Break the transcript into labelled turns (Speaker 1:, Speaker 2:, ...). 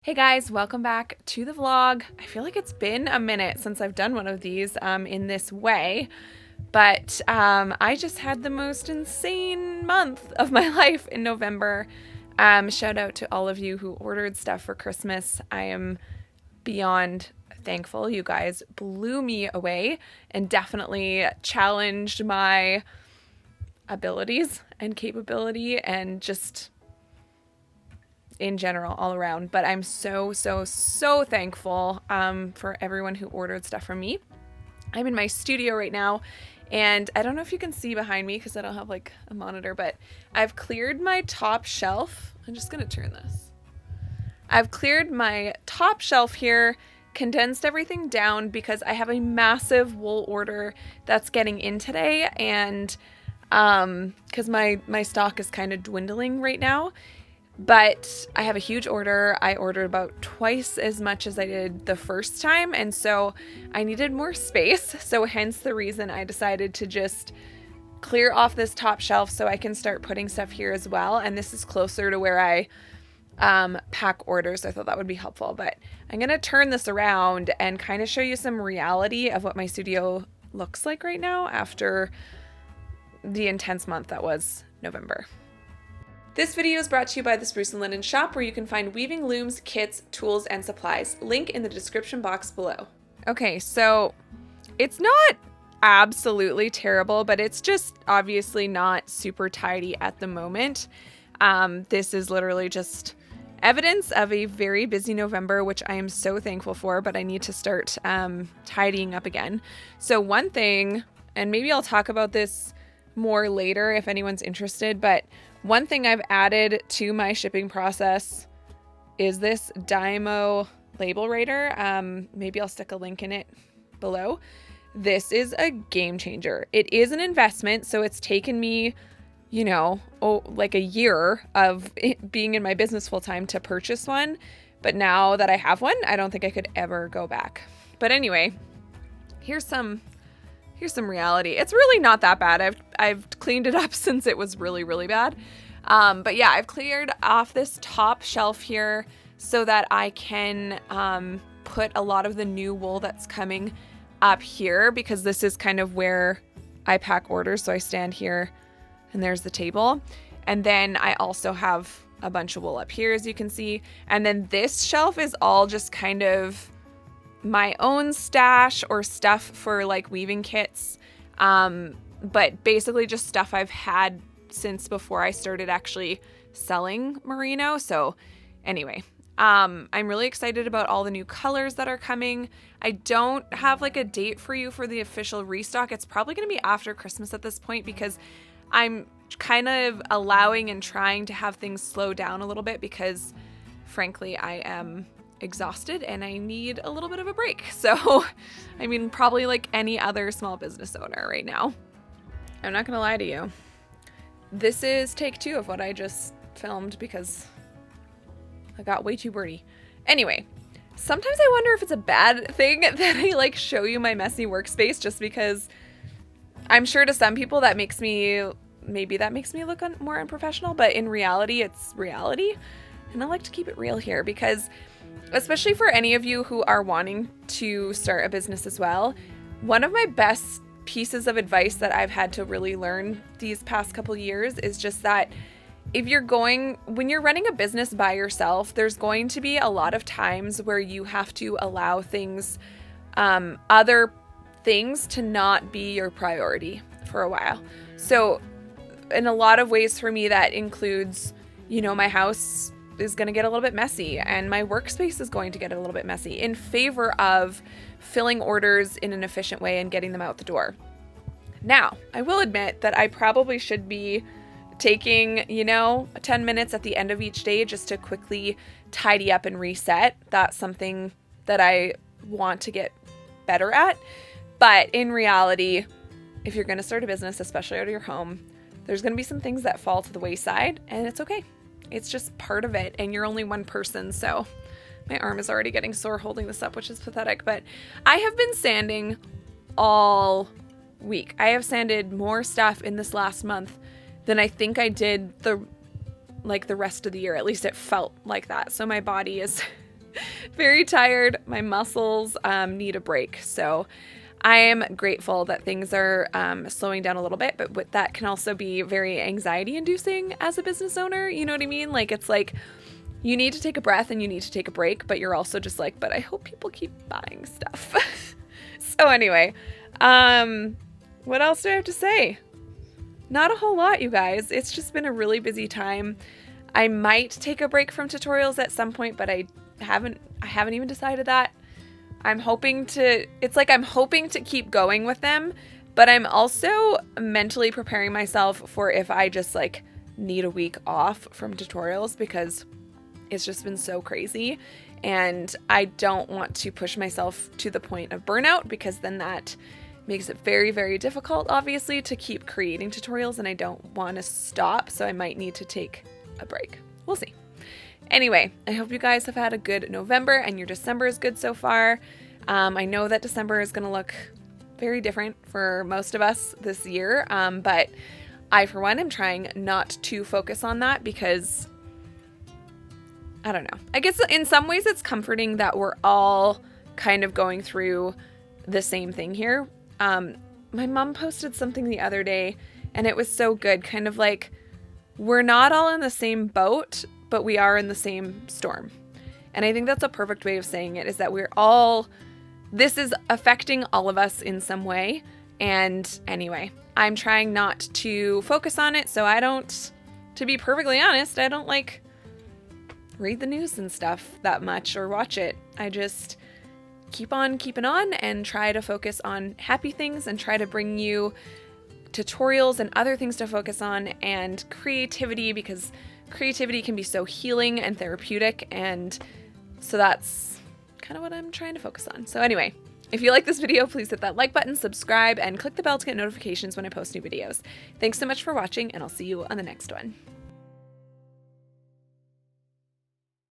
Speaker 1: Hey guys, welcome back to the vlog. I feel like it's been a minute since I've done one of these in this way, but I just had the most insane month of my life in November. Shout out to all of you who ordered stuff for Christmas. I am beyond thankful. You guys blew me away and definitely challenged my abilities and capability and just in general all around. But I'm so thankful for everyone who ordered stuff from me. I'm in my studio right now, and I don't know if you can see behind me because I don't have like a monitor, but I've cleared my top shelf. I'm just gonna turn this. I've cleared my top shelf here, condensed everything down because I have a massive wool order that's getting in today, and because my stock is kind of dwindling right now. But I have a huge order. I ordered about twice as much as I did the first time, and so I needed more space. So hence the reason I decided to just clear off this top shelf so I can start putting stuff here as well. And this is closer to where I pack orders. I thought that would be helpful. But I'm going to turn this around and kind of show you some reality of what my studio looks like right now after the intense month that was November. This video is brought to you by the Spruce and Linen shop, where you can find weaving looms, kits, tools, and supplies. Link in the description box below. Okay, so it's not absolutely terrible, but it's just obviously not super tidy at the moment. This is literally just evidence of a very busy November, which I am so thankful for, but I need to start tidying up again. So one thing, and maybe I'll talk about this more later if anyone's interested, but one thing I've added to my shipping process is this Dymo label writer. Maybe I'll stick a link in it below. This is a game changer. It is an investment, so it's taken me, like a year of it being in my business full time to purchase one. But now that I have one, I don't think I could ever go back. But anyway, here's some reality. It's really not that bad. I've cleaned it up since it was really bad. But yeah, I've cleared off this top shelf here so that I can put a lot of the new wool that's coming up here, because this is kind of where I pack orders. So I stand here and there's the table. And then I also have a bunch of wool up here, as you can see. And then this shelf is all just kind of my own stash or stuff for like weaving kits, but basically just stuff I've had since before I started actually selling merino. So anyway, I'm really excited about all the new colors that are coming. I don't have like a date for you for the official restock. It's probably going to be after Christmas at this point, because I'm kind of allowing and trying to have things slow down a little bit, because frankly I am exhausted and I need a little bit of a break. So, I mean, probably like any other small business owner right now. I'm not gonna lie to you. This is take 2 of what I just filmed because I got way too wordy. Anyway, sometimes I wonder if it's a bad thing that I like show you my messy workspace, just because I'm sure to some people that makes me look more unprofessional, but in reality, it's reality. And I like to keep it real here, because especially for any of you who are wanting to start a business as well, one of my best pieces of advice that I've had to really learn these past couple years is just that when you're running a business by yourself, there's going to be a lot of times where you have to allow things, other things to not be your priority for a while. So in a lot of ways for me, that includes, my house is going to get a little bit messy and my workspace is going to get a little bit messy in favor of filling orders in an efficient way and getting them out the door. Now, I will admit that I probably should be taking, 10 minutes at the end of each day just to quickly tidy up and reset. That's something that I want to get better at. But in reality, if you're going to start a business, especially out of your home, there's going to be some things that fall to the wayside, and it's okay. It's just part of it, and you're only one person, so my arm is already getting sore holding this up, which is pathetic. But I have been sanding all week. I have sanded more stuff in this last month than I think I did the rest of the year. At least it felt like that. So my body is very tired. My muscles need a break. So I am grateful that things are slowing down a little bit, but that can also be very anxiety inducing as a business owner. You know what I mean? Like, it's like you need to take a breath and you need to take a break, but you're also just like, but I hope people keep buying stuff. So anyway, what else do I have to say? Not a whole lot, you guys. It's just been a really busy time. I might take a break from tutorials at some point, but I haven't even decided that. I'm hoping to keep going with them, but I'm also mentally preparing myself for if I just like need a week off from tutorials, because it's just been so crazy and I don't want to push myself to the point of burnout, because then that makes it very, very difficult, obviously, to keep creating tutorials, and I don't want to stop, so I might need to take a break. We'll see. Anyway, I hope you guys have had a good November and your December is good so far. I know that December is going to look very different for most of us this year, but I, for one, am trying not to focus on that, because I don't know. I guess in some ways it's comforting that we're all kind of going through the same thing here. My mom posted something the other day and it was so good, kind of like, we're not all in the same boat, but we are in the same storm. And I think that's a perfect way of saying it, is that this is affecting all of us in some way. And anyway, I'm trying not to focus on it. So to be perfectly honest, I don't like read the news and stuff that much or watch it. I just keep on keeping on and try to focus on happy things and try to bring you tutorials and other things to focus on, and creativity, because creativity can be so healing and therapeutic. And so that's kind of what I'm trying to focus on. So anyway, if you like this video, please hit that like button, subscribe, and click the bell to get notifications when I post new videos. Thanks so much for watching, and I'll see you on the next one.